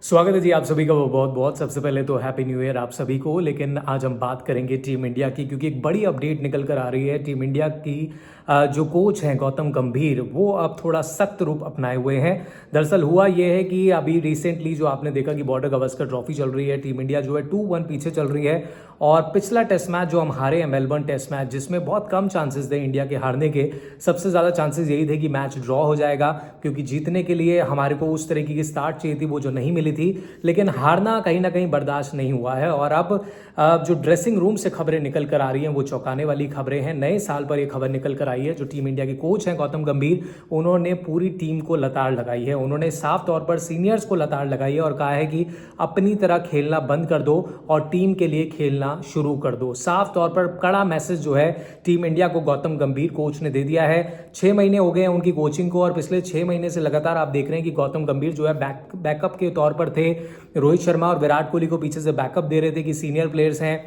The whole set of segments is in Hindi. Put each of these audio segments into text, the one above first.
स्वागत है जी आप सभी का वो बहुत बहुत। सबसे पहले तो हैप्पी न्यू ईयर आप सभी को। लेकिन आज हम बात करेंगे टीम इंडिया की, क्योंकि एक बड़ी अपडेट निकल कर आ रही है। टीम इंडिया की जो कोच हैं गौतम गंभीर, वो अब थोड़ा सख्त रूप अपनाए हुए हैं। दरअसल हुआ ये है कि अभी रिसेंटली जो आपने देखा कि बॉर्डर गावस्कर ट्रॉफी चल रही है, टीम इंडिया जो है 2-1 पीछे चल रही है। और पिछला टेस्ट मैच जो हम हारे हैं, मेलबर्न टेस्ट मैच, जिसमें बहुत कम चांसेस थे इंडिया के हारने के। सबसे ज़्यादा चांसेस यही थे कि मैच ड्रॉ हो जाएगा, क्योंकि जीतने के लिए हमारे को उस तरीके की स्टार्ट चाहिए थी, वो जो नहीं मिली थी। लेकिन हारना कहीं ना कहीं बर्दाश्त नहीं हुआ है। और अब जो ड्रेसिंग रूम से खबरें निकल कर आ रही हैं वो चौंकाने वाली खबरें हैं। नए साल पर ये खबर निकल कर आई है। जो टीम इंडिया के कोच हैं गौतम गंभीर, उन्होंने पूरी टीम को लताड़ लगाई है। उन्होंने साफ तौर पर सीनियर्स को लताड़ लगाई है और कहा है कि अपनी तरह खेलना बंद कर दो और टीम के लिए खेलना शुरू कर दो। साफ तौर पर कड़ा मैसेज जो है टीम इंडिया को गौतम गंभीर कोच ने दे दिया है। 6 महीने हो गए हैं उनकी कोचिंग को, और पिछले 6 महीने से लगातार आप देख रहे हैं कि गौतम गंभीर जो है बैकअप के तौर पर थे। रोहित शर्मा और विराट कोहली को पीछे से बैकअप दे रहे थे कि सीनियर प्लेयर्स हैं।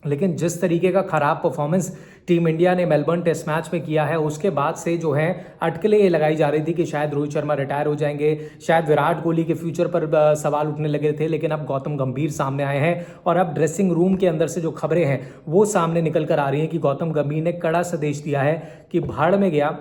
लेकिन जिस तरीके का खराब परफॉर्मेंस टीम इंडिया ने मेलबर्न टेस्ट मैच में किया है, उसके बाद से जो है अटकलें ये लगाई जा रही थी कि शायद रोहित शर्मा रिटायर हो जाएंगे, शायद विराट कोहली के फ्यूचर पर सवाल उठने लगे थे। लेकिन अब गौतम गंभीर सामने आए हैं और अब ड्रेसिंग रूम के अंदर से जो खबरें हैं वो सामने निकल कर आ रही हैं कि गौतम गंभीर ने कड़ा संदेश दिया है कि भाड़ में गया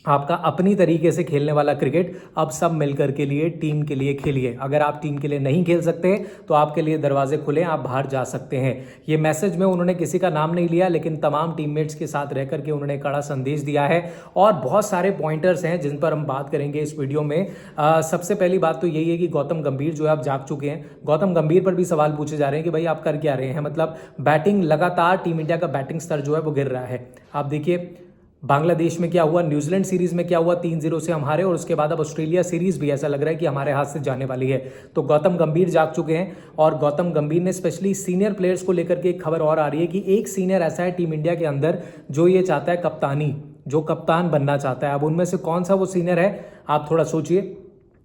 आपका अपनी तरीके से खेलने वाला क्रिकेट, अब सब मिलकर के लिए टीम के लिए खेलिए। अगर आप टीम के लिए नहीं खेल सकते तो आपके लिए दरवाजे खुले, आप बाहर जा सकते हैं। ये मैसेज में उन्होंने किसी का नाम नहीं लिया, लेकिन तमाम टीममेट्स के साथ रहकर के उन्होंने कड़ा संदेश दिया है। और बहुत सारे पॉइंटर्स हैं जिन पर हम बात करेंगे इस वीडियो में। सबसे पहली बात तो यही है कि गौतम गंभीर जो है आप जाग चुके हैं। गौतम गंभीर पर भी सवाल पूछे जा रहे हैं कि भाई आप कर क्या रहे हैं। मतलब बैटिंग लगातार, टीम इंडिया का बैटिंग स्तर जो है वो गिर रहा है। आप देखिए बांग्लादेश में क्या हुआ, न्यूजीलैंड सीरीज में क्या हुआ, 3-0 से हम हारे, और उसके बाद अब ऑस्ट्रेलिया सीरीज भी ऐसा लग रहा है कि हमारे हाथ से जाने वाली है। तो गौतम गंभीर जाग चुके हैं। और गौतम गंभीर ने स्पेशली सीनियर प्लेयर्स को लेकर के एक खबर और आ रही है कि एक सीनियर ऐसा है टीम इंडिया के अंदर जो ये चाहता है कप्तानी, जो कप्तान बनना चाहता है। अब उनमें से कौन सा वो सीनियर है आप थोड़ा सोचिए,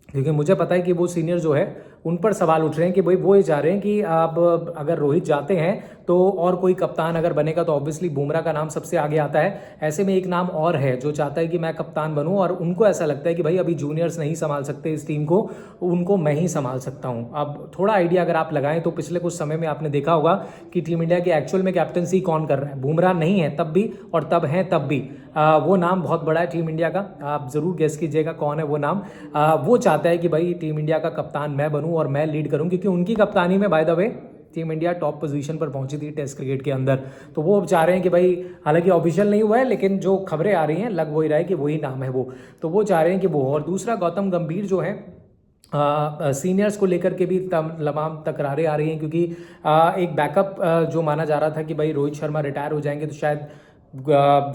क्योंकि मुझे पता है कि वो सीनियर जो है उन पर सवाल उठ रहे हैं कि भाई वो ये चाह रहे हैं कि आप अगर रोहित जाते हैं तो और कोई कप्तान अगर बनेगा तो ऑब्वियसली बुमराह का नाम सबसे आगे आता है। ऐसे में एक नाम और है जो चाहता है कि मैं कप्तान बनूं, और उनको ऐसा लगता है कि भाई अभी जूनियर्स नहीं संभाल सकते इस टीम को, उनको मैं ही संभाल सकता हूं। अब थोड़ा आइडिया अगर आप लगाएं तो पिछले कुछ समय में आपने देखा होगा कि टीम इंडिया की एक्चुअल में कैप्टनसी कौन कर रहा है। बुमराह नहीं है तब भी, और तब है तब भी। वो नाम बहुत बड़ा है टीम इंडिया का, आप जरूर गेस कीजिएगा कौन है वो नाम। वो चाहता है कि भाई टीम इंडिया का कप्तान मैं बनूं और मैं लीड करूं, क्योंकि उनकी कप्तानी में by the way team India top position पर पहुंची थी टेस्ट क्रिकेट के अंदर। तो वो चाह रहे हैं कि भाई, हालांकि ऑफिशियल नहीं हुआ है लेकिन जो खबरें आ रही हैं लग वही रहा है कि वही नाम है वो। तो वो चाह रहे हैं कि वो। और दूसरा गौतम गंभीर जो है सीनियर्स को लेकर के भी तमाम तकरारें आ रही हैं, क्योंकि एक बैकअप जो माना जा रहा था कि भाई रोहित शर्मा रिटायर हो जाएंगे तो शायद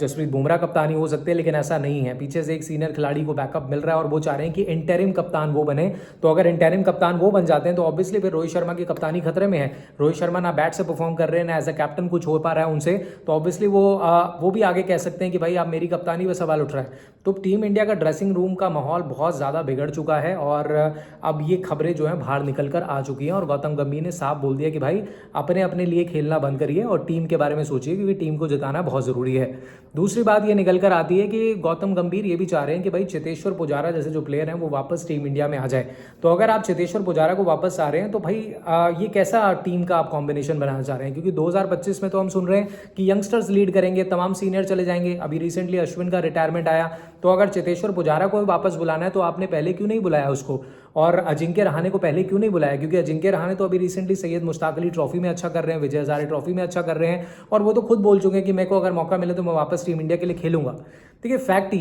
जसप्रीत बुमराह कप्तानी हो सकते हैं, लेकिन ऐसा नहीं है। पीछे से एक सीनियर खिलाड़ी को बैकअप मिल रहा है और वो चाह रहे हैं कि इंटरिम कप्तान वो बने। तो अगर इंटरिम कप्तान वो बन जाते हैं तो ऑब्वियसली फिर रोहित शर्मा की कप्तानी खतरे में है। रोहित शर्मा ना बैट से परफॉर्म कर रहे हैं, ना एज अ कैप्टन कुछ हो पा रहा है उनसे। तो ऑब्वियसली वो भी आगे कह सकते हैं कि भाई आप मेरी कप्तानी पे सवाल उठ रहा है। तो टीम इंडिया का ड्रेसिंग रूम का माहौल बहुत ज़्यादा बिगड़ चुका है और अब ये खबरें जो हैं बाहर निकल कर आ चुकी हैं। और गौतम गंभीर ने साफ बोल दिया कि भाई अपने अपने लिए खेलना बंद करिए और टीम के बारे में सोचिए, क्योंकि टीम को जिताना बहुत ज़रूरी है। दूसरी बात ये निकल कर आती है कि गौतम गंभीर ये भी चाह रहे हैं कि भाई चेतेश्वर पुजारा जैसे जो प्लेयर हैं वो वापस टीम इंडिया में आ जाए। तो अगर आप चेतेश्वर पुजारा को वापस आ रहे हैं तो भाई ये कैसा टीम का आप कॉम्बिनेशन बनाना चाह रहे हैं, क्योंकि 2025 में तो हम सुन रहे हैं कि यंगस्टर्स लीड करेंगे, तमाम सीनियर चले जाएंगे। अभी रिसेंटली अश्विन का रिटायरमेंट आया, तो अगर चेतेश्वर पुजारा को वापस बुलाना है तो आपने पहले क्यों नहीं बुलाया उसको, और अजिंक्य रहाणे को पहले क्यों नहीं बुलाया? क्योंकि अजिंक्य रहाणे तो अभी रिसेंटली सैयद मुश्ताक अली ट्रॉफी में अच्छा कर रहे हैं, विजय हजारे ट्रॉफी में अच्छा कर रहे हैं, और वो तो खुद बोल चुके हैं कि मेरे को अगर मौका मिले तो मैं वापस टीम इंडिया के लिए खेलूंगा। देखिए फैक्ट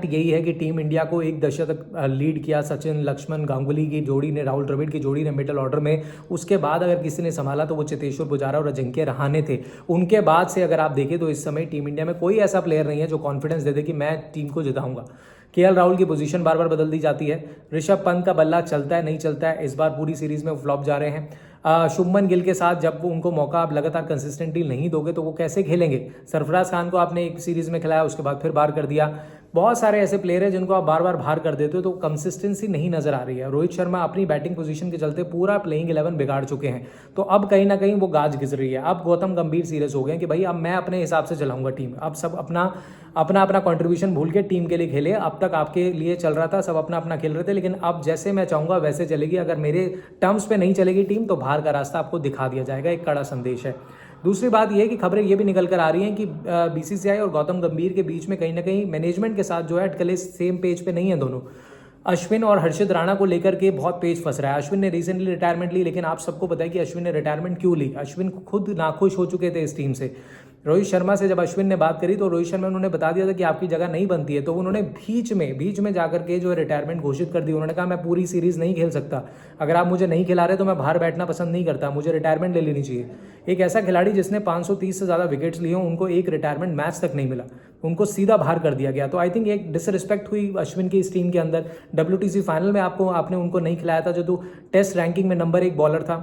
यही है कि टीम इंडिया को एक दशक तक लीड किया सचिन, लक्ष्मण, गांगुली की जोड़ी ने, राहुल द्रविड़ की जोड़ी ने मिडल ऑर्डर में। उसके बाद अगर किसी ने संभाला तो वो चेतेश्वर पुजारा और अजिंक्य रहाणे थे। उनके बाद से अगर आप देखें तो इस समय टीम इंडिया में कोई ऐसा प्लेयर नहीं है जो कॉन्फिडेंस दे दे कि मैं टीम को जिताऊंगा। केएल राहुल की पोजीशन बार बार बदल दी जाती है। ऋषभ पंत का बल्ला चलता है नहीं चलता है, इस बार पूरी सीरीज में फ्लॉप जा रहे हैं। शुभमन गिल के साथ जब उनको मौका आप लगातार कंसिस्टेंटली नहीं दोगे तो वो कैसे खेलेंगे? सरफराज खान को आपने एक सीरीज में खिलाया, उसके बाद फिर बाहर कर दिया। बहुत सारे ऐसे प्लेयर हैं जिनको आप बार बार बाहर कर देते हो, तो कंसिस्टेंसी नहीं नजर आ रही है। रोहित शर्मा अपनी बैटिंग पोजीशन के चलते पूरा प्लेइंग 11 बिगाड़ चुके हैं, तो अब कहीं ना कहीं वो गाज गिर रही है। अब गौतम गंभीर सीरियस हो गए कि भाई अब मैं अपने हिसाब से चलाऊंगा टीम, अब सब अपना अपना अपना कंट्रीब्यूशन भूल के टीम के लिए खेले। अब तक आपके लिए चल रहा था, सब अपना अपना खेल रहे थे, लेकिन अब जैसे मैं चाहूंगा वैसे चलेगी। अगर मेरे टर्म्स पे नहीं चलेगी टीम तो बाहर का रास्ता आपको दिखा दिया जाएगा, एक कड़ा संदेश है। दूसरी बात यह है कि खबरें ये भी निकल कर आ रही हैं कि बीसीसीआई और गौतम गंभीर के बीच में कहीं ना कहीं मैनेजमेंट के साथ जो है अटकलें सेम पेज पे नहीं है दोनों। अश्विन और हर्षित राणा को लेकर के बहुत पेज फंस रहा है। अश्विन ने रिसेंटली रिटायरमेंट ली, लेकिन आप सबको पता है कि अश्विन ने रिटायरमेंट क्यों ली। अश्विन खुद नाखुश हो चुके थे इस टीम से। रोहित शर्मा से जब अश्विन ने बात करी तो रोहित शर्मा उन्होंने बता दिया था कि आपकी जगह नहीं बनती है, तो उन्होंने बीच में जाकर के जो है रिटायरमेंट घोषित कर दी। उन्होंने कहा मैं पूरी सीरीज नहीं खेल सकता, अगर आप मुझे नहीं खिला रहे तो मैं बाहर बैठना पसंद नहीं करता, मुझे रिटायरमेंट ले लेनी चाहिए। एक ऐसा खिलाड़ी जिसने 530 से ज़्यादा विकेट्स लिए हों, उनको एक रिटायरमेंट मैच तक नहीं मिला, उनको सीधा बाहर कर दिया गया। तो आई थिंक एक डिसरिस्पेक्ट हुई अश्विन की इस टीम के अंदर। WTC फाइनल में आपने उनको नहीं खिलाया था, जो तो टेस्ट रैंकिंग में नंबर 1 बॉलर था।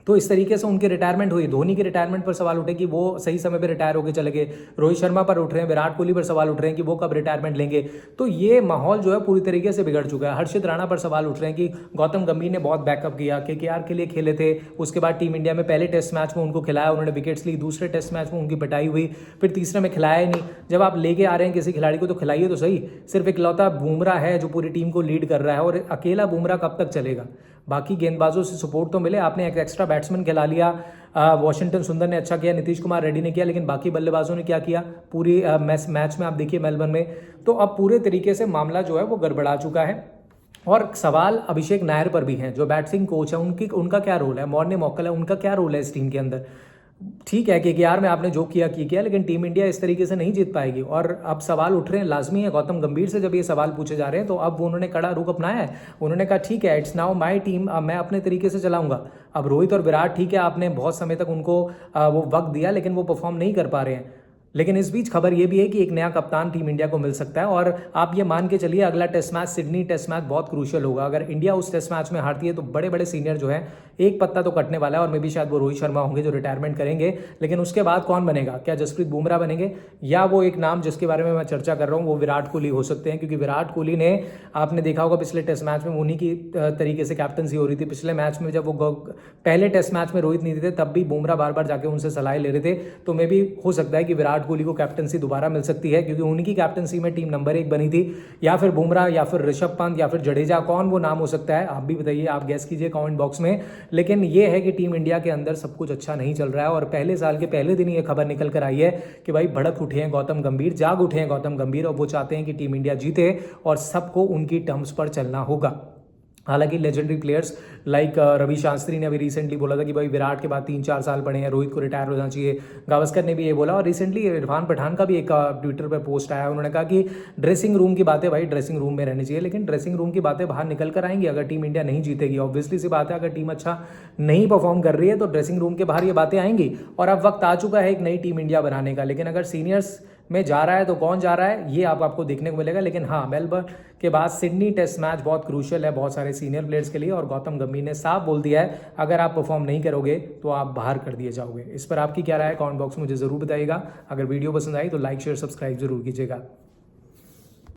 तो इस तरीके से उनकी रिटायरमेंट हुई। धोनी की रिटायरमेंट पर सवाल उठे कि वो सही समय पर रिटायर होकर चले गए। रोहित शर्मा पर उठ रहे हैं, विराट कोहली पर सवाल उठ रहे हैं कि वो कब रिटायरमेंट लेंगे। तो ये माहौल जो है पूरी तरीके से बिगड़ चुका है। हर्षित राणा पर सवाल उठ रहे हैं कि गौतम गंभीर ने बहुत बैकअप किया, KKR के लिए खेले थे, उसके बाद टीम इंडिया में पहले टेस्ट मैच में उनको खिलाया, उन्होंने विकेट्स ली, दूसरे टेस्ट मैच में उनकी पिटाई हुई, फिर तीसरे में खिलाया ही नहीं। जब आप लेके आ रहे हैं किसी खिलाड़ी को तो खिलाइए तो सही। सिर्फ इकलौता बुमराह है जो पूरी टीम को लीड कर रहा है, और अकेला बुमराह कब तक चलेगा? बाकी गेंदबाजों से सपोर्ट तो मिले, आपने एक एक्स्ट्रा बैट्समैन खिला लिया, वॉशिंगटन सुंदर ने अच्छा किया, नीतीश कुमार रेड्डी ने किया, लेकिन बाकी बल्लेबाजों ने क्या किया पूरी मैच में? आप देखिए मेलबर्न में, तो अब पूरे तरीके से मामला जो है वो गड़बड़ा चुका है। और सवाल अभिषेक नायर पर भी हैं, जो बैटिंग कोच है, उनका क्या रोल है? मॉर्ने मॉकल है, उनका क्या रोल है इस टीम के अंदर? ठीक है KKR में आपने जो किया, लेकिन टीम इंडिया इस तरीके से नहीं जीत पाएगी। और अब सवाल उठ रहे हैं, लाजमी है गौतम गंभीर से जब ये सवाल पूछे जा रहे हैं तो अब वो उन्होंने कड़ा रुख अपनाया है। उन्होंने कहा ठीक है, इट्स नाउ माय टीम, अब मैं अपने तरीके से चलाऊंगा। अब रोहित और विराट ठीक है, आपने बहुत समय तक उनको वो वक्त दिया, लेकिन वो परफॉर्म नहीं कर पा रहे हैं। लेकिन इस बीच खबर ये भी है कि एक नया कप्तान टीम इंडिया को मिल सकता है, और आप ये मान के चलिए अगला test match, Sydney test match बहुत क्रूशियल होगा। अगर इंडिया उस टेस्ट मैच में हारती है तो बड़े बड़े सीनियर जो है एक पत्ता तो कटने वाला है, और मे भी शायद वो रोहित शर्मा होंगे जो रिटायरमेंट करेंगे। लेकिन उसके बाद कौन बनेगा? क्या जसप्रीत बुमराह बनेंगे, या वो एक नाम जिसके बारे में मैं चर्चा कर रहा हूँ वो विराट कोहली हो सकते हैं? क्योंकि विराट कोहली ने, आपने देखा होगा पिछले टेस्ट मैच में उन्हीं की तरीके से कैप्टनसी हो रही थी। पिछले मैच में जब वो पहले टेस्ट मैच में रोहित नहीं थे, तब भी बुमराह बार बार जाके उनसे सलाह ले रहे थे। तो मे भी हो सकता है कि विराट कोहली को कैप्टनसी दोबारा मिल सकती है, क्योंकि उनकी कैप्टनसी में टीम नंबर 1 बनी थी। या फिर बुमराह, या फिर ऋषभ पंत, या फिर जडेजा, कौन वो नाम हो सकता है? आप भी बताइए, आप गैस कीजिए कमेंट बॉक्स में। लेकिन ये है कि टीम इंडिया के अंदर सब कुछ अच्छा नहीं चल रहा है, और पहले साल के पहले दिन ये खबर निकल कर आई है कि भाई भड़क उठे हैं गौतम गंभीर, जाग उठे हैं गौतम गंभीर, और वो चाहते हैं कि टीम इंडिया जीते और सबको उनकी टर्म्स पर चलना होगा। हालांकि legendary players like Ravi Shastri ने अभी रिसेंटली बोला था कि भाई विराट के बाद 3-4 साल पड़े हैं, रोहित को रिटायर होना चाहिए। गावस्कर ने भी ये बोला, और रिसेंटली इरफान पठान का भी एक ट्विटर पर पोस्ट आया, उन्होंने कहा कि ड्रेसिंग रूम की बातें भाई ड्रेसिंग रूम में रहनी चाहिए, लेकिन ड्रेसिंग रूम की बातें बाहर निकल कर आएंगी अगर टीम इंडिया नहीं जीतेगी। ऑब्वियसली सी बात है, अगर टीम अच्छा नहीं परफॉर्म कर रही है तो ड्रेसिंग रूम के बाहर ये बातें आएंगी। और अब वक्त आ चुका है एक नई टीम इंडिया बनाने का, लेकिन अगर सीनियर्स में जा रहा है तो कौन जा रहा है ये आपको देखने को मिलेगा। लेकिन हाँ, मेलबर्न के बाद सिडनी टेस्ट मैच बहुत क्रूशियल है बहुत सारे सीनियर प्लेयर्स के लिए, और गौतम गंभीर ने साफ बोल दिया है अगर आप परफॉर्म नहीं करोगे तो आप बाहर कर दिए जाओगे। इस पर आपकी क्या राय है कमेंट बॉक्स में मुझे जरूर बताइएगा। अगर वीडियो पसंद आई तो लाइक शेयर सब्सक्राइब जरूर कीजिएगा।